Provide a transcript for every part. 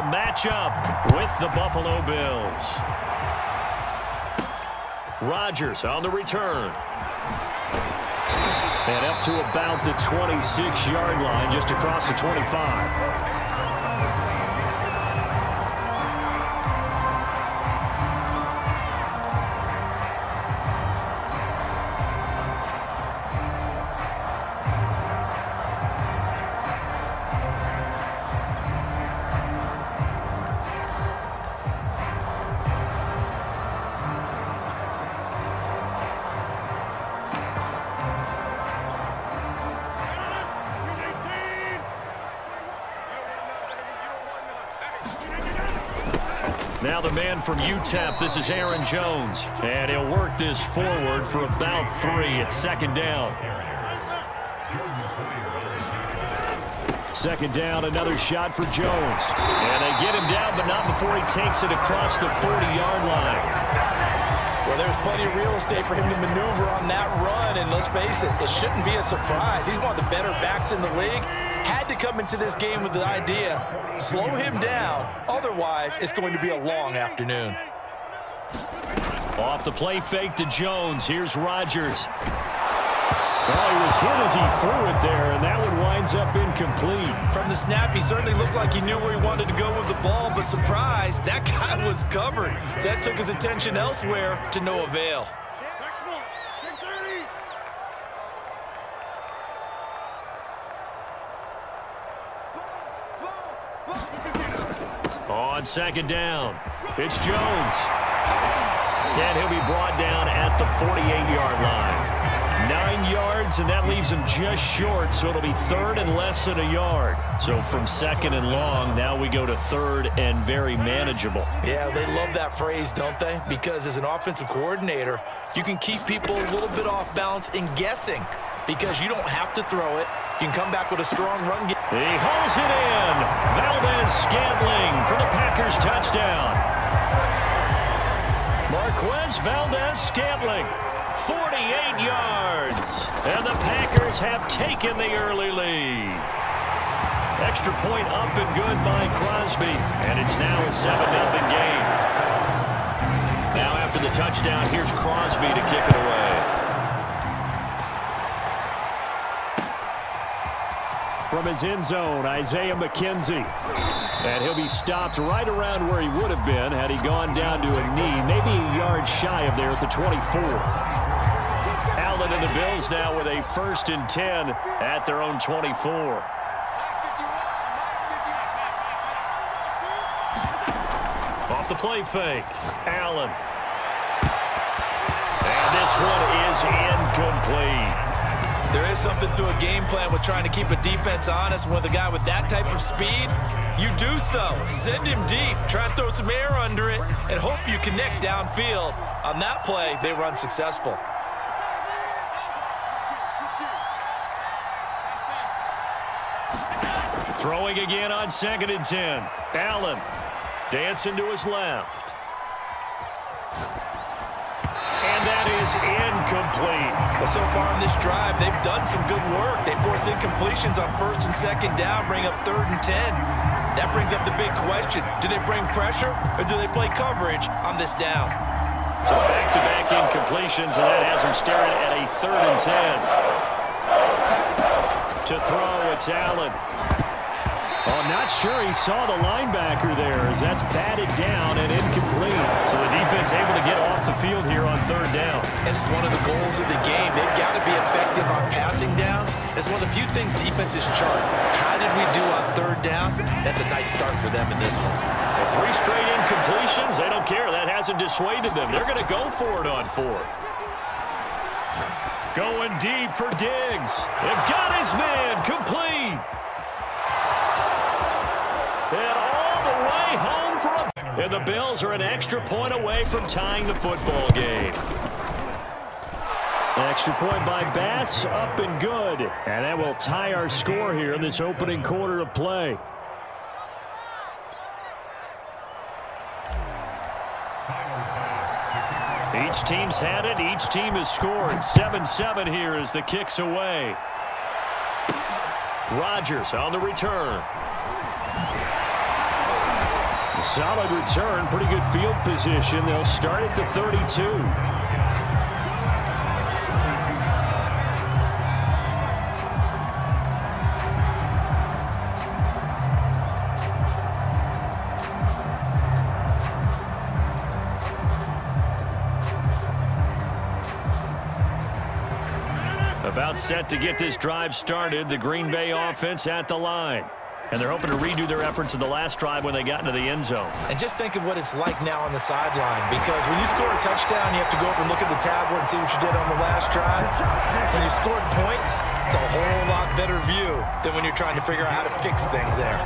to match up with the Buffalo Bills. Rodgers on the return. And up to about the 26-yard line, just across the 25. Now the man from UTEP, this is Aaron Jones. And he'll work this forward for about 3 at second down. Second down, another shot for Jones. And they get him down, but not before he takes it across the 40-yard line. Well, there's plenty of real estate for him to maneuver on that run, and let's face it, it shouldn't be a surprise. He's one of the better backs in the league. Had to come into this game with the idea, slow him down, otherwise it's going to be a long afternoon. Off the play fake to Jones, here's Rodgers. Well, he was hit as he threw it there, and that one winds up incomplete. From the snap, he certainly looked like he knew where he wanted to go with the ball, but surprise, that guy was covered. So that took his attention elsewhere to no avail. On second down, it's Jones. And he'll be brought down at the 48-yard line. 9 yards, and that leaves him just short, so it'll be third and less than a yard. So from second and long, now we go to third and very manageable. Yeah, they love that phrase, don't they? Because as an offensive coordinator, you can keep people a little bit off balance and guessing because you don't have to throw it. You can come back with a strong run game. He hauls it in. Valdez-Scantling for the Packers touchdown. Marquez Valdez-Scantling, 48 yards. And the Packers have taken the early lead. Extra point up and good by Crosby. And it's now a 7-0 game. Now after the touchdown, here's Crosby to kick it away. From his end zone, Isaiah McKenzie. And he'll be stopped right around where he would have been had he gone down to a knee, maybe a yard shy of there at the 24. Allen and the Bills now with a 1st and 10 at their own 24. Off the play fake, Allen. And this one is incomplete. There is something to a game plan with trying to keep a defense honest. With a guy with that type of speed, you do so. Send him deep. Try and throw some air under it and hope you connect downfield. On that play, they run successful. Throwing again on 2nd and 10. Allen dancing to his left. And that is incomplete. Well, so far in this drive, they've done some good work. They force incompletions on 1st and 2nd down, bring up 3rd and 10. That brings up the big question. Do they bring pressure or do they play coverage on this down? So back-to-back incompletions, and that has them staring at a 3rd and 10. To throw, it's Allen. Oh, not sure he saw the linebacker there as that's batted down and incomplete. So the defense able to get off the field here on 3rd down. And it's one of the goals of the game. They've got to be effective on passing downs. It's one of the few things defenses chart. How did we do on 3rd down? That's a nice start for them in this one. Well, 3 straight incompletions, they don't care. That hasn't dissuaded them. They're going to go for it on 4th. Going deep for Diggs. They've got his man complete. And all the way home for a... And the Bills are an extra point away from tying the football game. Extra point by Bass, up and good. And that will tie our score here in this opening quarter of play. Each team's had it. Each team has scored. 7-7 here as the kick's away. Rodgers on the return. Solid return, pretty good field position. They'll start at the 32. About set to get this drive started. The Green Bay offense at the line. And they're hoping to redo their efforts in the last drive when they got into the end zone. And just think of what it's like now on the sideline, because when you score a touchdown, you have to go up and look at the tablet and see what you did on the last drive. When you scored points, it's a whole lot better view than when you're trying to figure out how to fix things there.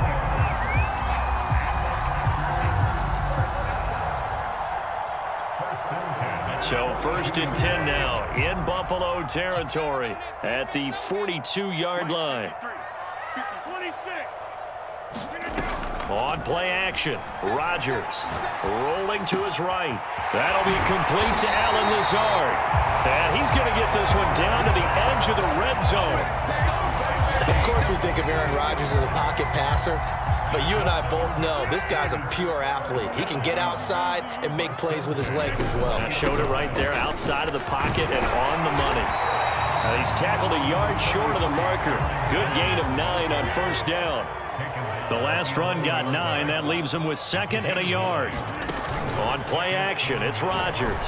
So 1st and 10 now in Buffalo territory at the 42-yard line. On play action, Rodgers rolling to his right. That'll be complete to Allen Lazard. And he's going to get this one down to the edge of the red zone. Of course we think of Aaron Rodgers as a pocket passer, but you and I both know this guy's a pure athlete. He can get outside and make plays with his legs as well. I showed it right there, outside of the pocket and on the money. He's tackled a yard short of the marker. Good gain of 9 on 1st down. The last run got 9. That leaves him with 2nd and a yard. On play action, it's Rodgers.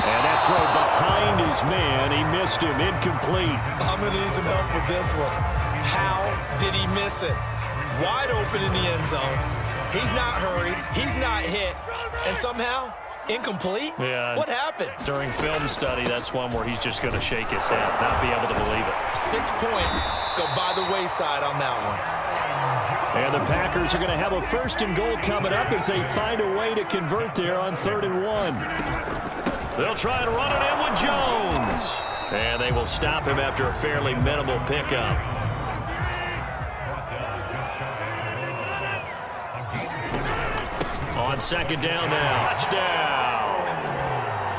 And that throw behind his man. He missed him. Incomplete. I'm going to need some help with this one. How did he miss it? Wide open in the end zone. He's not hurried. He's not hit. And somehow, incomplete? Yeah. What happened? During film study, that's one where he's just going to shake his head, not be able to believe it. 6 points go by the wayside on that one. And the Packers are going to have a 1st and goal coming up as they find a way to convert there on 3rd and 1. They'll try and run it in with Jones. And they will stop him after a fairly minimal pickup. On 2nd down now. Touchdown.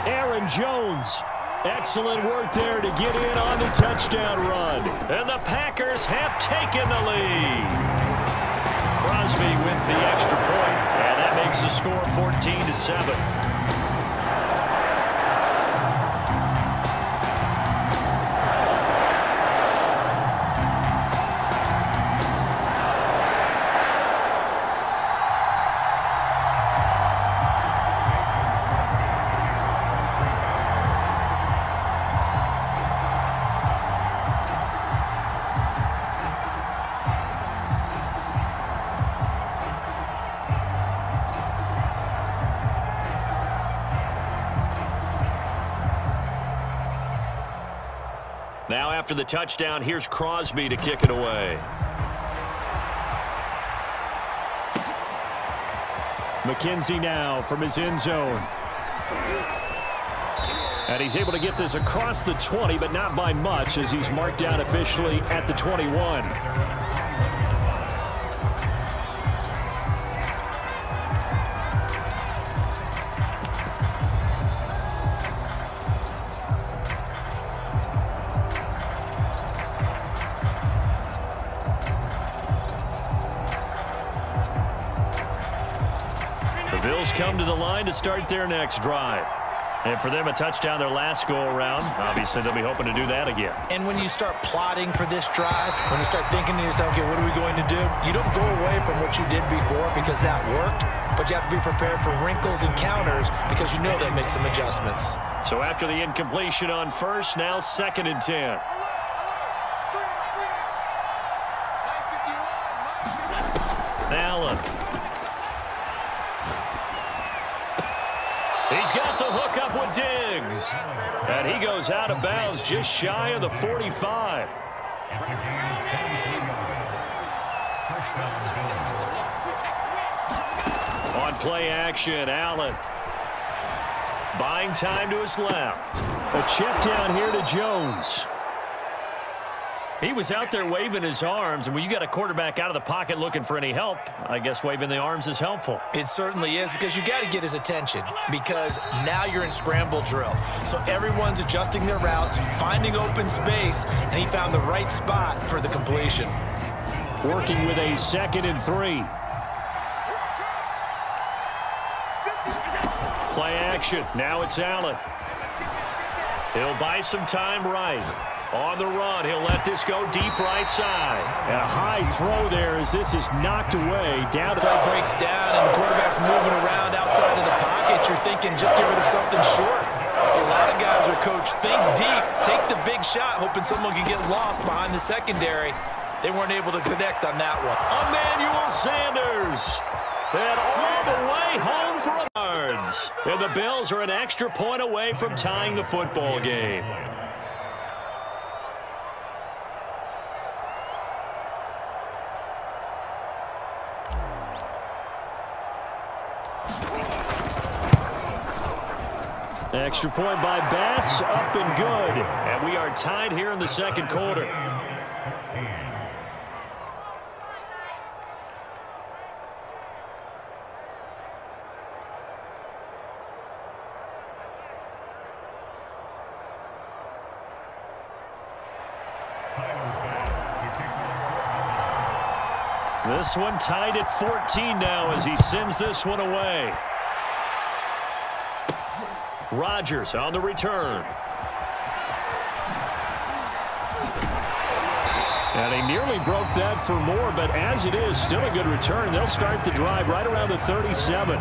Aaron Jones. Excellent work there to get in on the touchdown run. And the Packers have taken the lead. Crosby with the extra point, and that makes the score 14-7. Now after the touchdown, here's Crosby to kick it away. McKenzie now from his end zone. And he's able to get this across the 20, but not by much, as he's marked down officially at the 21. Bills come to the line to start their next drive. And for them, a touchdown their last go-around. Obviously, they'll be hoping to do that again. And when you start plotting for this drive, when you start thinking to yourself, okay, what are we going to do? You don't go away from what you did before because that worked, but you have to be prepared for wrinkles and counters because you know that makes some adjustments. So after the incompletion on 1st, now 2nd and 10. Allen. He's got the hook up with Diggs. And he goes out of bounds just shy of the 45. On play action, Allen. Buying time to his left. A check down here to Jones. He was out there waving his arms, and when you got a quarterback out of the pocket looking for any help, I guess waving the arms is helpful. It certainly is, because you got to get his attention, because now you're in scramble drill. So everyone's adjusting their routes, finding open space, and he found the right spot for the completion. Working with a 2nd and 3. Play action. Now it's Allen. He'll buy some time right. On the run, he'll let this go deep right side. And a high throw there as this is knocked away. Down. Play breaks down, and the quarterback's moving around outside of the pocket. You're thinking, just get rid of something short. A lot of guys are coached, think deep, take the big shot, hoping someone can get lost behind the secondary. They weren't able to connect on that one. Emmanuel Sanders. And all the way home for yards. And the Bills are an extra point away from tying the football game. Extra point by Bass, up and good. And we are tied here in the second quarter. This one tied at 14 now as he sends this one away. Rodgers on the return. And he nearly broke that for more, but as it is, still a good return. They'll start the drive right around the 37.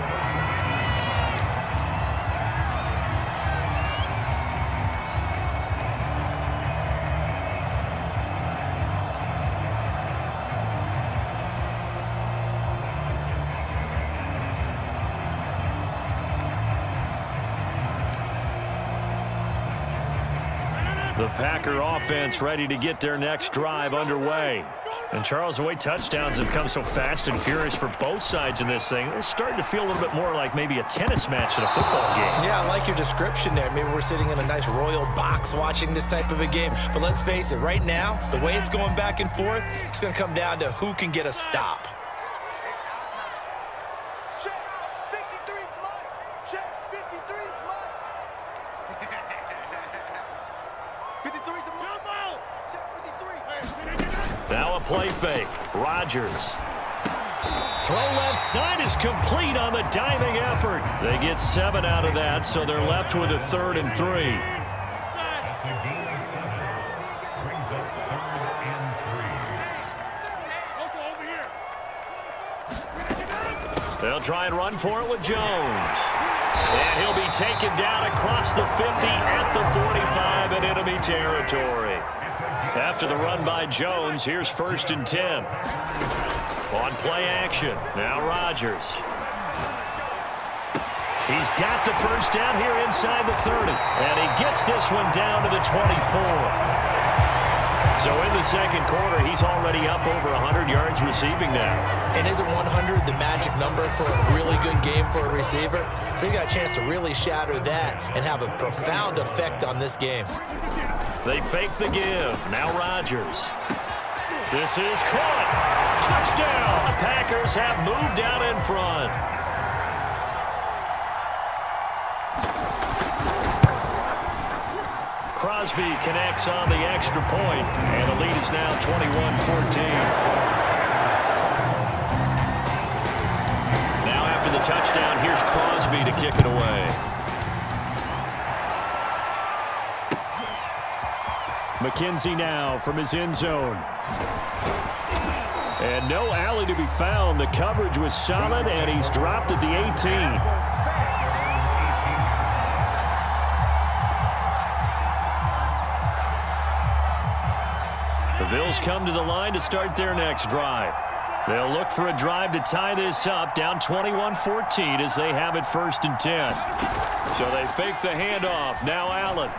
The Packer offense ready to get their next drive underway. And Charles, the way touchdowns have come so fast and furious for both sides in this thing, it's starting to feel a little bit more like maybe a tennis match at a football game. Yeah, I like your description there. Maybe we're sitting in a nice royal box watching this type of a game. But let's face it, right now, the way it's going back and forth, it's going to come down to who can get a stop. Now a play fake. Rodgers. Throw left side is complete on the diving effort. They get 7 out of that, so they're left with a 3rd and 3. They'll try and run for it with Jones. And he'll be taken down across the 50 at the 45 in enemy territory. After the run by Jones, here's 1st and 10. On play action, now Rodgers. He's got the first down here inside the 30. And he gets this one down to the 24. So in the second quarter, he's already up over 100 yards receiving now. And isn't 100 the magic number for a really good game for a receiver? So he got a chance to really shatter that and have a profound effect on this game. They fake the give. Now Rodgers. This is caught. Touchdown. The Packers have moved out in front. Crosby connects on the extra point, and the lead is now 21-14. Now after the touchdown, here's Crosby to kick it away. McKenzie now from his end zone. And no alley to be found. The coverage was solid, and he's dropped at the 18. The Bills come to the line to start their next drive. They'll look for a drive to tie this up, down 21-14 as they have it 1st and 10. So they fake the handoff. Now Allen.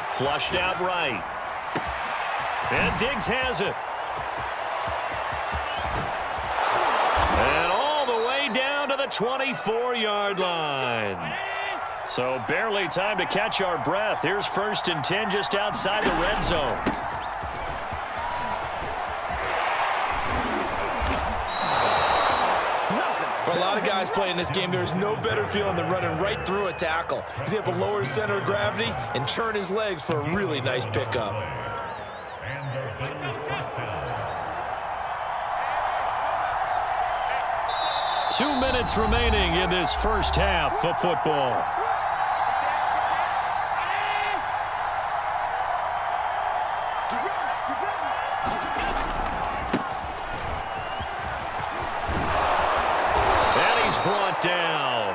Flushed out right. And Diggs has it. And all the way down to the 24-yard line. So barely time to catch our breath. Here's 1st and 10 just outside the red zone. For a lot of guys playing this game, there's no better feeling than running right through a tackle. He's able to lower his center of gravity and churn his legs for a really nice pickup. 2 minutes remaining in this first half of football. And he's brought down.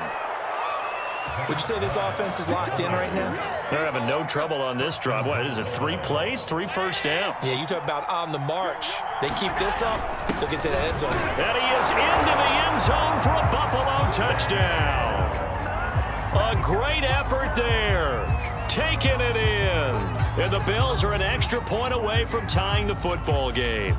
Would you say this offense is locked in right now? They're having no trouble on this drive. What is it, 3 plays, 3 first downs? Yeah, you talk about on the march. They keep this up, they'll get to the end zone. And he is into the end zone for a Buffalo touchdown. A great effort there. Taking it in. And the Bills are an extra point away from tying the football game.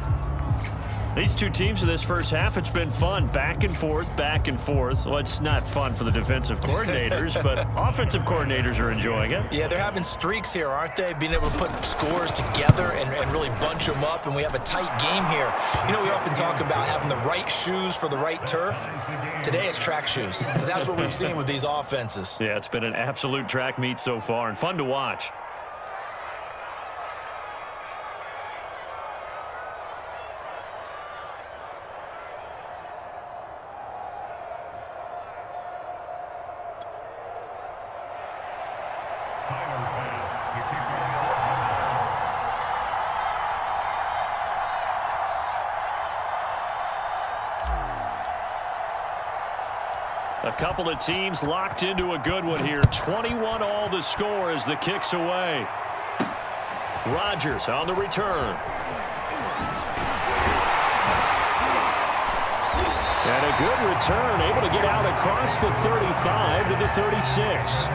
These two teams in this first half, it's been fun. Back and forth, back and forth. Well, it's not fun for the defensive coordinators, but offensive coordinators are enjoying it. Yeah, they're having streaks here, aren't they? Being able to put scores together and really bunch them up, and we have a tight game here. You know, we often talk about having the right shoes for the right turf. Today it's track shoes, because that's what we've seen with these offenses. Yeah, it's been an absolute track meet so far, and fun to watch. A couple of teams locked into a good one here. 21 all the score as the kick's away. Rodgers on the return. And a good return, able to get out across the 35 to the 36.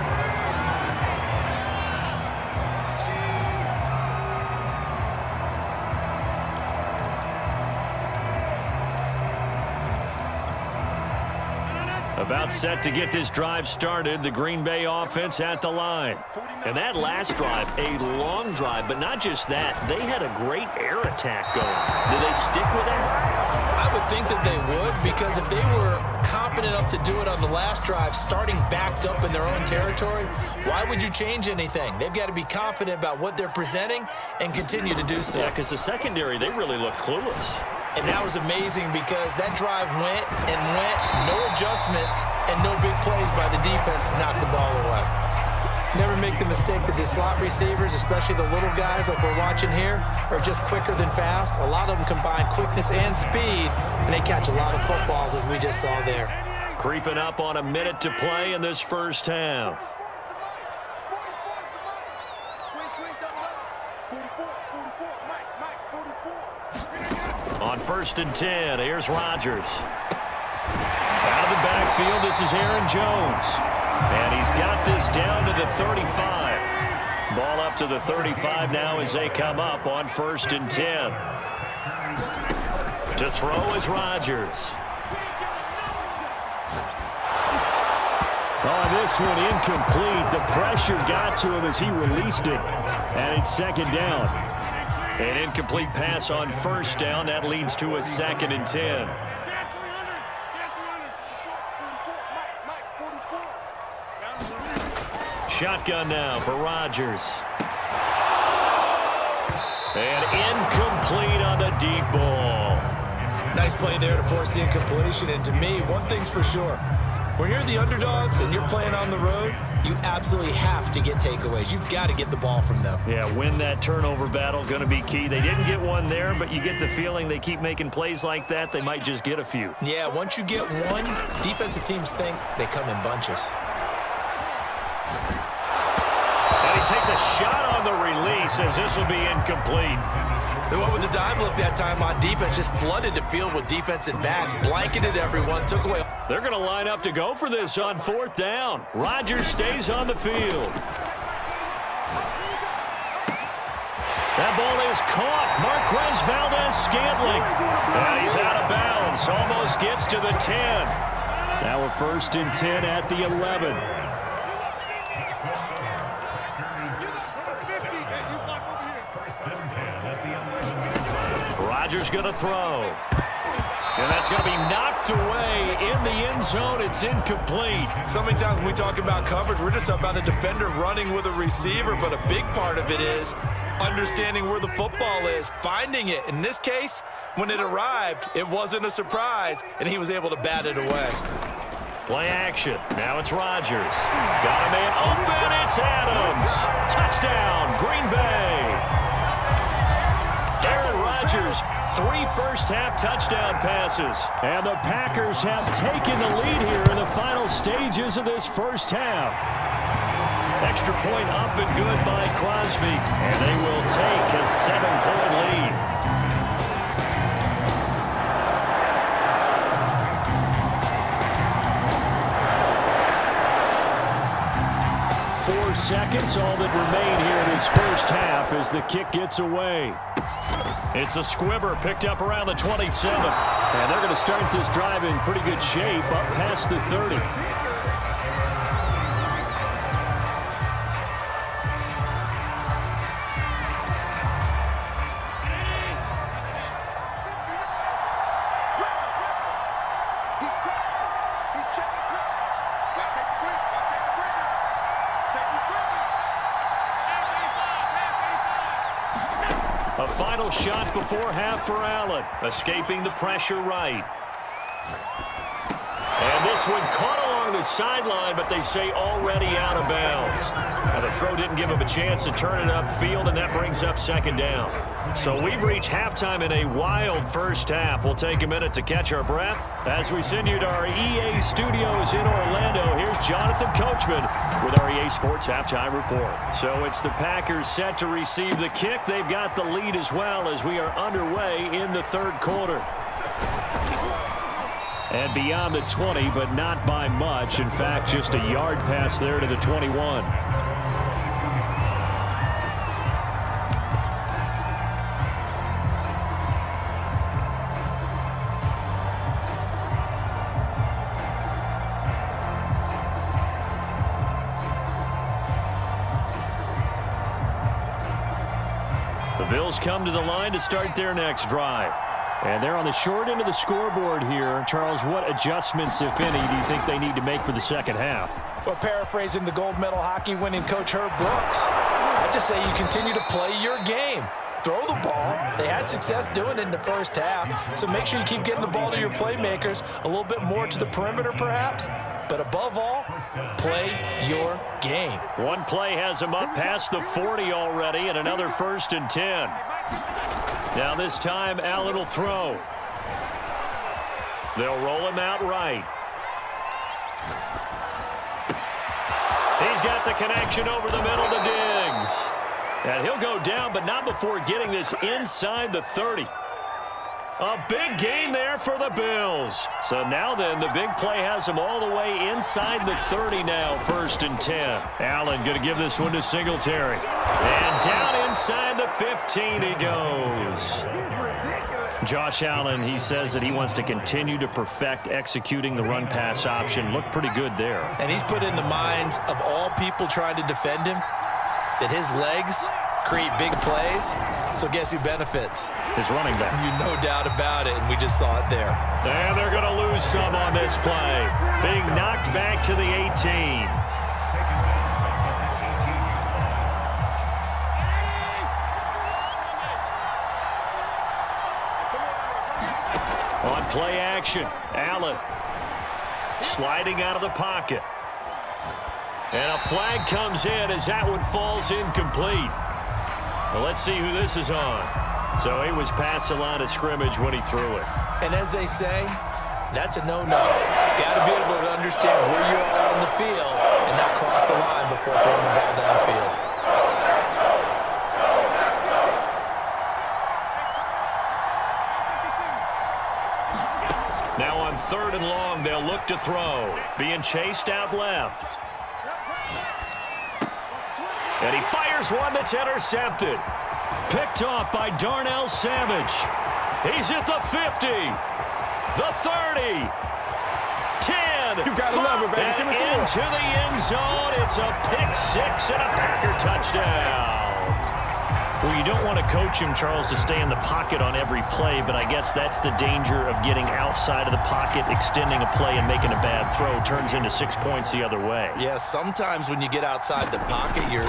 About set to get this drive started. The Green Bay offense at the line. And that last drive, a long drive, but not just that. They had a great air attack going. Do they stick with that? I would think that they would, because if they were confident enough to do it on the last drive, starting backed up in their own territory, why would you change anything? They've got to be confident about what they're presenting and continue to do so. Yeah, because the secondary, they really look clueless. And that was amazing because that drive went and went, no adjustments, and no big plays by the defense to knock the ball away. Never make the mistake that the slot receivers, especially the little guys like we're watching here, are just quicker than fast. A lot of them combine quickness and speed, and they catch a lot of footballs, as we just saw there. Creeping up on a minute to play in this first half. On 1st and 10, here's Rodgers. Out of the backfield, this is Aaron Jones. And he's got this down to the 35. Ball up to the 35 now as they come up on 1st and 10. To throw is Rodgers. Oh, this one incomplete. The pressure got to him as he released it. And it's 2nd down. An incomplete pass on 1st down. That leads to a 2nd and 10. Shotgun now for Rodgers. And incomplete on the deep ball. Nice play there to force the incompletion. And to me, one thing's for sure. When you're the underdogs and you're playing on the road, you absolutely have to get takeaways. You've got to get the ball from them. Yeah, win that turnover battle, going to be key. They didn't get one there, but you get the feeling they keep making plays like that, they might just get a few. Yeah, once you get one, defensive teams think they come in bunches. And he takes a shot on the release as this will be incomplete. They went with the dime look that time on defense, just flooded the field with defensive backs, blanketed everyone, took away. They're going to line up to go for this on 4th down. Rodgers stays on the field. That ball is caught. Marquez Valdez-Scantling. And he's out of bounds. Almost gets to the 10. Now a 1st and 10 at the 11. Rodgers going to throw. And that's going to be knocked away in the end zone. It's incomplete. So many times when we talk about coverage, we're just about a defender running with a receiver, but a big part of it is understanding where the football is, finding it. In this case, when it arrived, it wasn't a surprise, and he was able to bat it away. Play action. Now it's Rodgers. Got a man open. It's Adams. Touchdown, Green Bay. Aaron Rodgers, 3 first-half touchdown passes. And the Packers have taken the lead here in the final stages of this first half. Extra point up and good by Crosby. And they will take a 7-point lead. 4 seconds, all that remain here in this first half as the kick gets away. It's a squibber picked up around the 27. And they're going to start this drive in pretty good shape up past the 30. A final shot before half for Allen, escaping the pressure right. And this one caught along the sideline, but they say already out of bounds. Now the throw didn't give him a chance to turn it upfield, and that brings up second down. So we've reached halftime in a wild first half. We'll take a minute to catch our breath as we send you to our EA studios in Orlando. Here's Jonathan Coachman with our EA Sports Halftime Report. So it's the Packers set to receive the kick. They've got the lead as well as we are underway in the third quarter. And beyond the 20, but not by much. In fact, just a yard pass there to the 21. The Bills come to the line to start their next drive. And they're on the short end of the scoreboard here. Charles, what adjustments, if any, do you think they need to make for the second half? Well, paraphrasing the gold medal hockey winning coach Herb Brooks, I just say you continue to play your game. Throw the ball. They had success doing it in the first half, so make sure you keep getting the ball to your playmakers, a little bit more to the perimeter perhaps, but above all, play your game. One play has him up past the 40 already, and another 1st and 10. Now this time, Allen will throw. They'll roll him out right. He's got the connection over the middle to Diggs. And he'll go down, but not before getting this inside the 30. A big gain there for the Bills. So now then, the big play has him all the way inside the 30 now, 1st and 10. Allen going to give this one to Singletary. And down inside the 15 he goes. Josh Allen, he says that he wants to continue to perfect executing the run-pass option. Looked pretty good there. And he's put in the minds of all people trying to defend him that his legs create big plays. So guess who benefits? His running back. No doubt about it, and we just saw it there. And they're going to lose some on this play. Being knocked back to the 18. On play action, Allen sliding out of the pocket. And a flag comes in as that one falls incomplete. Well, let's see who this is on. So he was past the line of scrimmage when he threw it. And as they say, that's a no-no. Got to be able to understand where you are on the field and not cross the line before throwing the ball downfield. Now on 3rd and long, they'll look to throw. Being chased out left. And he fires one that's intercepted. Picked off by Darnell Savage. He's at the 50, the 30, 10, You gotta love it, baby. and Give it to him. into the end zone. It's a pick 6 and a Packer touchdown. Well, you don't want to coach him, Charles, to stay in the pocket on every play, but I guess that's the danger of getting outside of the pocket, extending a play, and making a bad throw. Turns into 6 points the other way. Yeah, sometimes when you get outside the pocket, your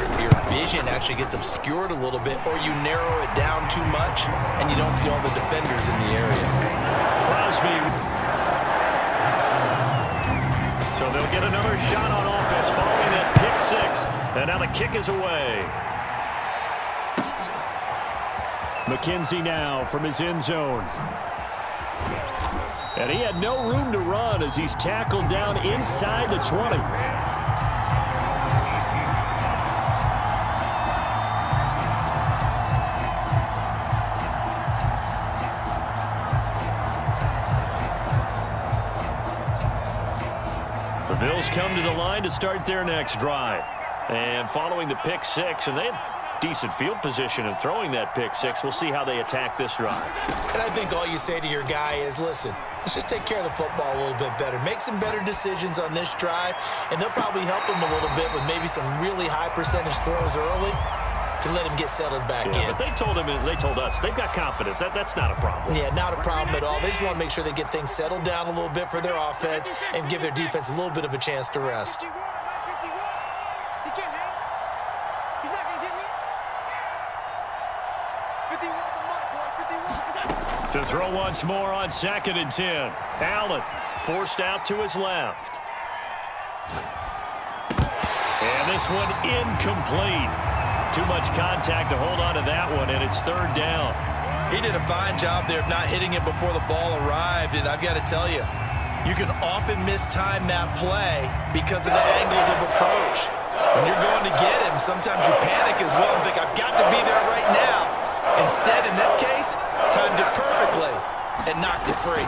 vision actually gets obscured a little bit, or you narrow it down too much, and you don't see all the defenders in the area. Crosby. So they'll get another shot on offense following that pick six, and now the kick is away. McKenzie now from his end zone. And he had no room to run as he's tackled down inside the 20. The Bills come to the line to start their next drive. And following the pick six, and they had decent field position in throwing that pick six. We'll see how they attack this drive. And I think all you say to your guy is, listen, let's just take care of the football a little bit better. Make some better decisions on this drive, and they'll probably help him a little bit with maybe some really high percentage throws early to let him get settled back in. But they told him, and they told us, they've got confidence. That's not a problem. Yeah, not a problem at all. They just want to make sure they get things settled down a little bit for their offense and give their defense a little bit of a chance to rest. To throw once more on 2nd and 10. Allen forced out to his left. And this one incomplete. Too much contact to hold on to that one, and it's 3rd down. He did a fine job there of not hitting it before the ball arrived, and I've got to tell you, you can often mistime that play because of the angles of approach. When you're going to get him, sometimes you panic as well and think, I've got to be there right now. Instead, in this case, timed it perfectly and knocked it free.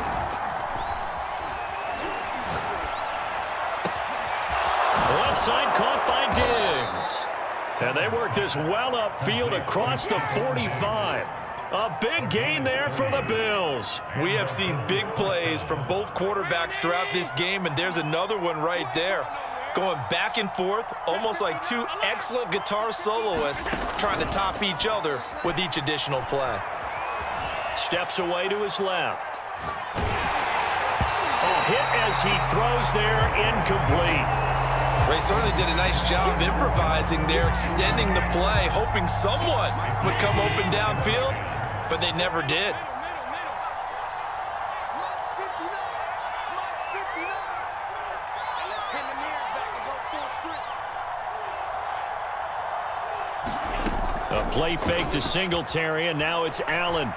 Left side caught by Diggs. And they work this well upfield across the 45. A big gain there for the Bills. We have seen big plays from both quarterbacks throughout this game, and there's another one right there. Going back and forth, almost like two excellent guitar soloists trying to top each other with each additional play. Steps away to his left. A hit as he throws there, incomplete. Ray certainly did a nice job improvising there, extending the play, hoping someone would come open downfield, but they never did. A play fake to Singletary, and now it's Allen.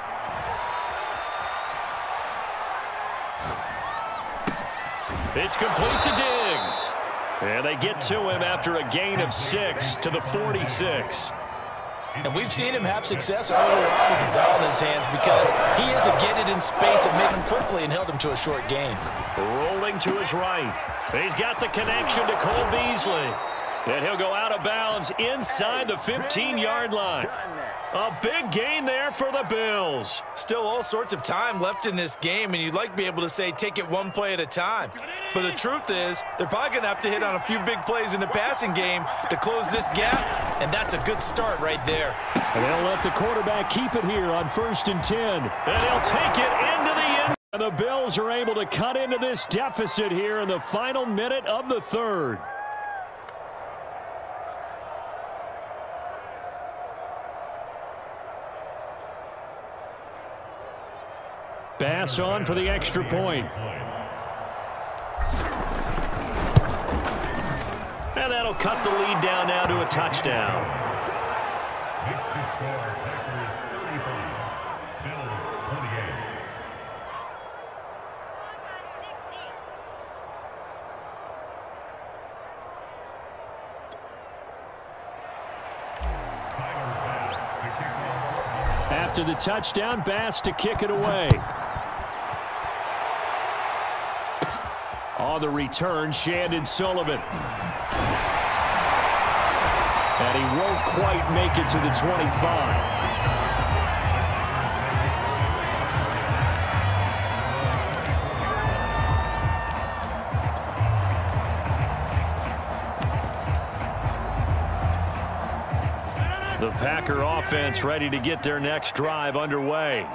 It's complete to Diggs. And they get to him after a gain of 6 to the 46. And we've seen him have success earlier on with the ball in his hands because he is a get it in space and make him quickly and held him to a short gain. Rolling to his right. He's got the connection to Cole Beasley. And he'll go out of bounds inside the 15-yard line. A big gain there for the Bills. Still all sorts of time left in this game, and you'd like to be able to say take it one play at a time. But the truth is, they're probably going to have to hit on a few big plays in the passing game to close this gap, and that's a good start right there. And they'll let the quarterback keep it here on 1st and 10. And he'll take it into the end. And the Bills are able to cut into this deficit here in the final minute of the 3rd. Bass on for the extra point. And that'll cut the lead down now to a touchdown. After the touchdown, Bass to kick it away. On the return, Shandon Sullivan. And he won't quite make it to the 25. The Packer offense ready to get their next drive underway.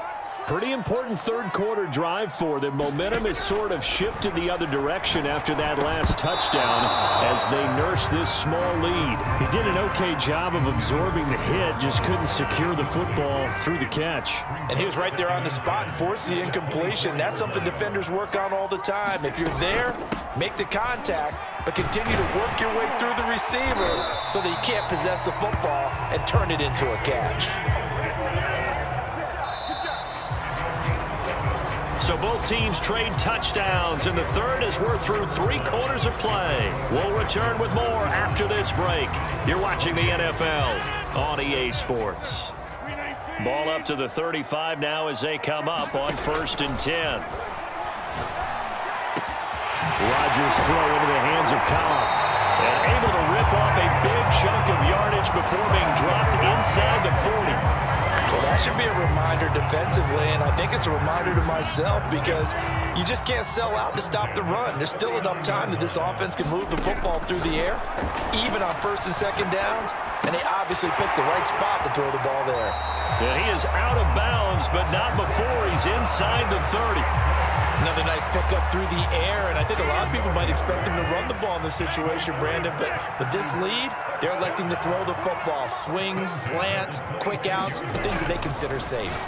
Pretty important third-quarter drive for them. Momentum has sort of shifted the other direction after that last touchdown as they nurse this small lead. He did an okay job of absorbing the hit, just couldn't secure the football through the catch. And he was right there on the spot and forced the incompletion. That's something defenders work on all the time. If you're there, make the contact, but continue to work your way through the receiver so that you can't possess the football and turn it into a catch. So both teams trade touchdowns in the third as we're through 3 quarters of play. We'll return with more after this break. You're watching the NFL on EA Sports. Ball up to the 35 now as they come up on 1st and 10. Rodgers throw into the hands of Cobb. And able to rip off a big chunk of yardage before being dropped inside the 40. Well, that should be a reminder defensively, and I think it's a reminder to myself because you just can't sell out to stop the run. There's still enough time that this offense can move the football through the air, even on 1st and 2nd downs, and they obviously picked the right spot to throw the ball there. And he is out of bounds, but not before he's inside the 30. Another nice pickup through the air, and I think a lot of people might expect him to run the ball in this situation, Brandon, but with this lead, they're electing to throw the football. Swings, slants, quick outs, things that they consider safe.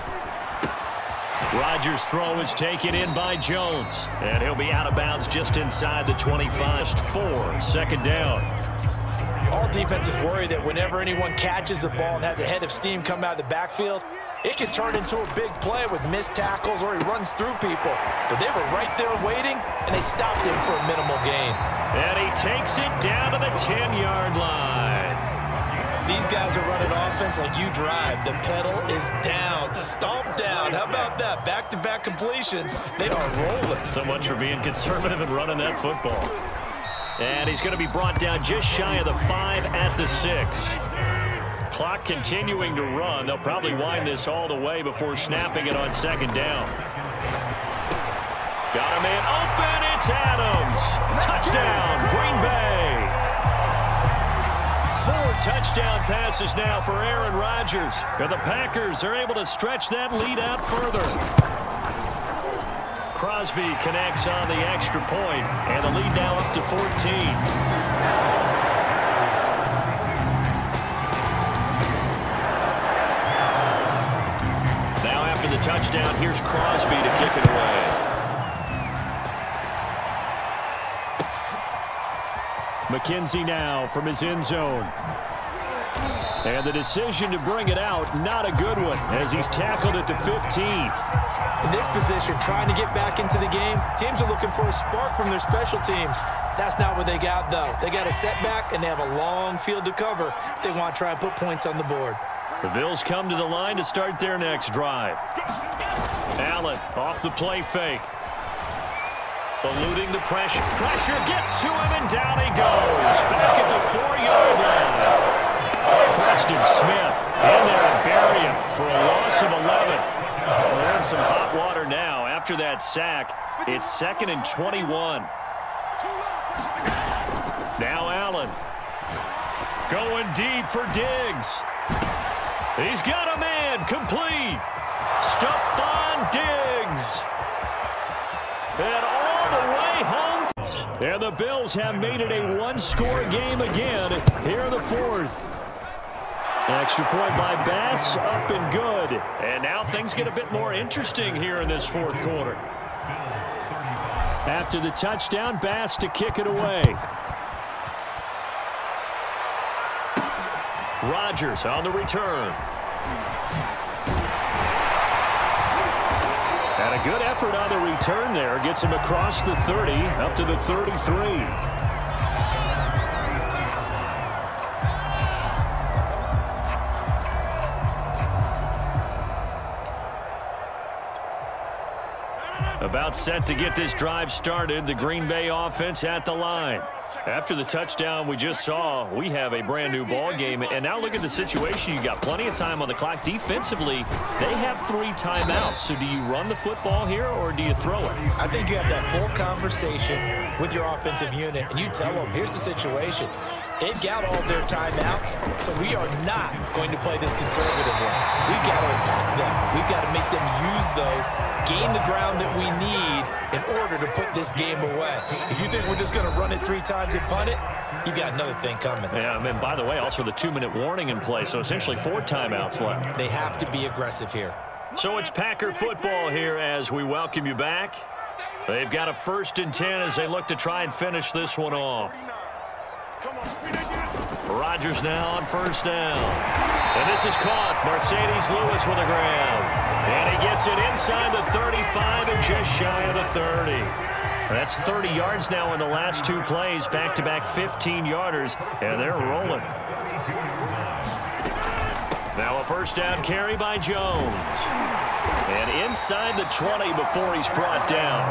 Rodgers' throw is taken in by Jones, and he'll be out of bounds just inside the 25. 2nd down. All defenses worry that whenever anyone catches the ball and has a head of steam come out of the backfield, it can turn into a big play with missed tackles or he runs through people. But they were right there waiting, and they stopped him for a minimal gain. And he takes it down to the 10-yard line. These guys are running offense like you drive. The pedal is down, stomped down. How about that? Back-to-back completions. They are rolling. So much for being conservative and running that football. And he's going to be brought down just shy of the 5 at the 6. Clock continuing to run. They'll probably wind this all the way before snapping it on 2nd down. Got a man open. It's Adams. Touchdown, Green Bay. 4 touchdown passes now for Aaron Rodgers. And the Packers are able to stretch that lead out further. Crosby connects on the extra point, and the lead now up to 14. After the touchdown, here's Crosby to kick it away. McKenzie now from his end zone. And the decision to bring it out, not a good one, as he's tackled at the 15. In this position, trying to get back into the game, teams are looking for a spark from their special teams. That's not what they got, though. They got a setback, and they have a long field to cover if they want to try and put points on the board. The Bills come to the line to start their next drive. Allen off the play fake. Eluding the pressure. Pressure gets to him, and down he goes. Back at the 4-yard line. Preston Smith in there and bury him for a loss of 11. They're in some hot water now. After that sack, it's 2nd and 21. Now Allen going deep for Diggs. He's got a man, complete. Stephon Diggs. And all the way home. And the Bills have made it a 1-score game again here in the 4th. Extra point by Bass, up and good. And now things get a bit more interesting here in this 4th quarter. After the touchdown, Bass to kick it away. Rodgers on the return. And a good effort on the return there. Gets him across the 30, up to the 33. About set to get this drive started. The Green Bay offense at the line. After the touchdown we just saw, we have a brand new ball game. And now look at the situation. You got plenty of time on the clock. Defensively, they have 3 timeouts. So do you run the football here or do you throw it? I think you have that full conversation with your offensive unit, and you tell them, here's the situation. They've got all their timeouts, so we are not going to play this conservatively. We've got to attack them. We've got to make them use those, gain the ground that we need in order to put this game away. If you think we're just going to run it 3 times and punt it, you got another thing coming. Yeah, and by the way, also the 2-minute warning in play, so essentially 4 timeouts left. They have to be aggressive here. So it's Packer football here as we welcome you back. They've got a 1st and 10 as they look to try and finish this one off. Rodgers now on 1st down. And this is caught. Mercedes Lewis with a grab. And he gets it inside the 35 and just shy of the 30. That's 30 yards now in the last 2 plays. Back-to-back 15-yarders, and they're rolling. Now a 1st down carry by Jones. And inside the 20 before he's brought down.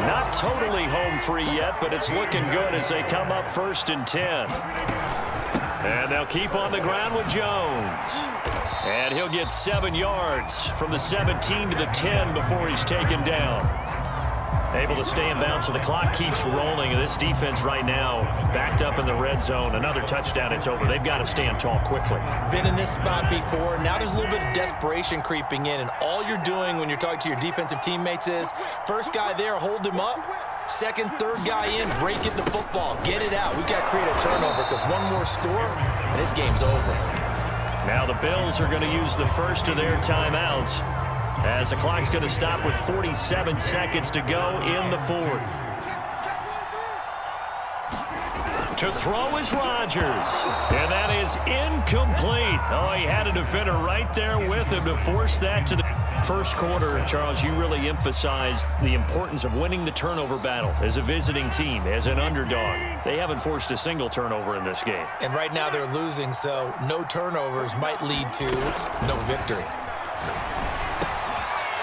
Not totally home free yet, but it's looking good as they come up 1st and 10. And they'll keep on the ground with Jones. And he'll get 7 yards from the 17 to the 10 before he's taken down. Able to stay in bounds, so the clock keeps rolling. This defense right now backed up in the red zone. Another touchdown, it's over. They've got to stand tall quickly. Been in this spot before. Now there's a little bit of desperation creeping in, and all you're doing when you're talking to your defensive teammates is, first guy there, hold him up. Second, third guy in, break it the football. Get it out. We've got to create a turnover because one more score, and this game's over. Now the Bills are going to use the first of their timeouts, as the clock's going to stop with 47 seconds to go in the 4th. To throw is Rodgers, and that is incomplete. Oh, he had a defender right there with him to force that to the first quarter. Charles, you really emphasized the importance of winning the turnover battle as a visiting team, as an underdog. They haven't forced a single turnover in this game. And right now they're losing, so no turnovers might lead to no victory.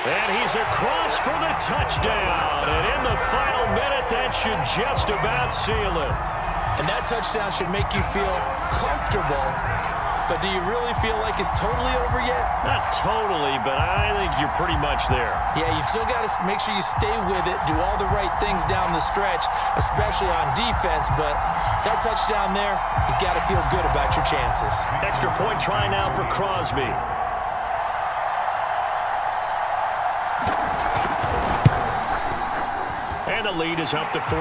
And he's across for the touchdown. And in the final minute, that should just about seal it. And that touchdown should make you feel comfortable. But do you really feel like it's totally over yet? Not totally, but I think you're pretty much there. Yeah, you've still got to make sure you stay with it, do all the right things down the stretch, especially on defense. But that touchdown there, you've got to feel good about your chances. Extra point try now for Crosby. And the lead is up to 14.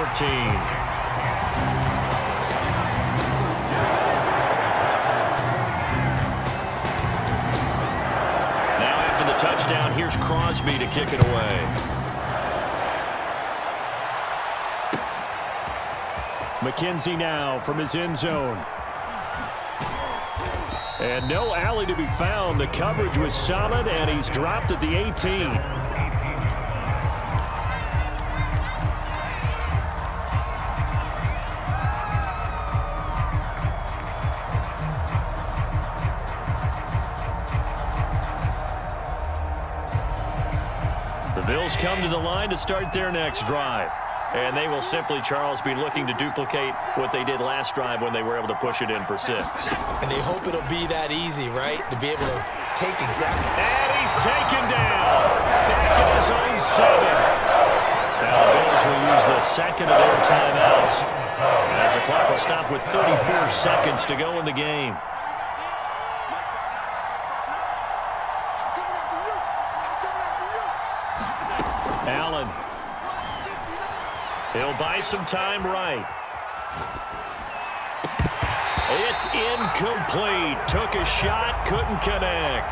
Now after the touchdown, here's Crosby to kick it away. McKenzie now from his end zone. And no alley to be found. The coverage was solid, and he's dropped at the 18. Bills come to the line to start their next drive. And they will simply, Charles, be looking to duplicate what they did last drive when they were able to push it in for 6. And they hope it'll be that easy, right? To be able to take exactly. And he's taken down. Back in his own 7. Now the Bills will use the second of their timeouts, as the clock will stop with 34 seconds to go in the game. Allen. He'll buy some time right. It's incomplete. Took a shot, couldn't connect.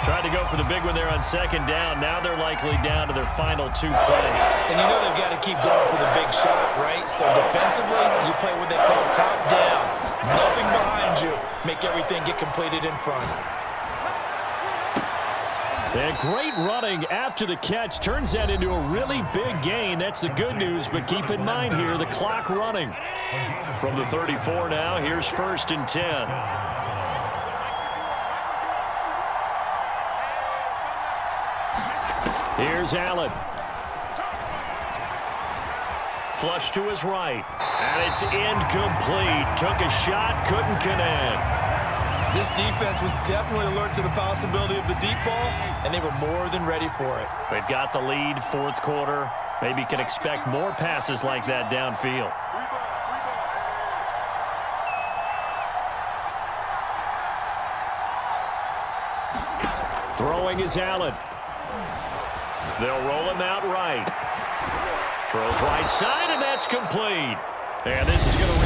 Tried to go for the big one there on 2nd down. Now they're likely down to their final 2 plays. And you know they've got to keep going for the big shot, right? So defensively, you play what they call top down. Nothing behind you. Make everything get completed in front. And great running after the catch turns that into a really big gain. That's the good news, but keep in mind here, the clock running. From the 34 now, here's 1st and 10. Here's Allen. Flush to his right. And it's incomplete. Took a shot, couldn't connect. This defense was definitely alert to the possibility of the deep ball, and they were more than ready for it. They've got the lead, 4th quarter. Maybe can expect more passes like that downfield. Throwing is Allen. They'll roll him out right. Throws right side, and that's complete. And this is going to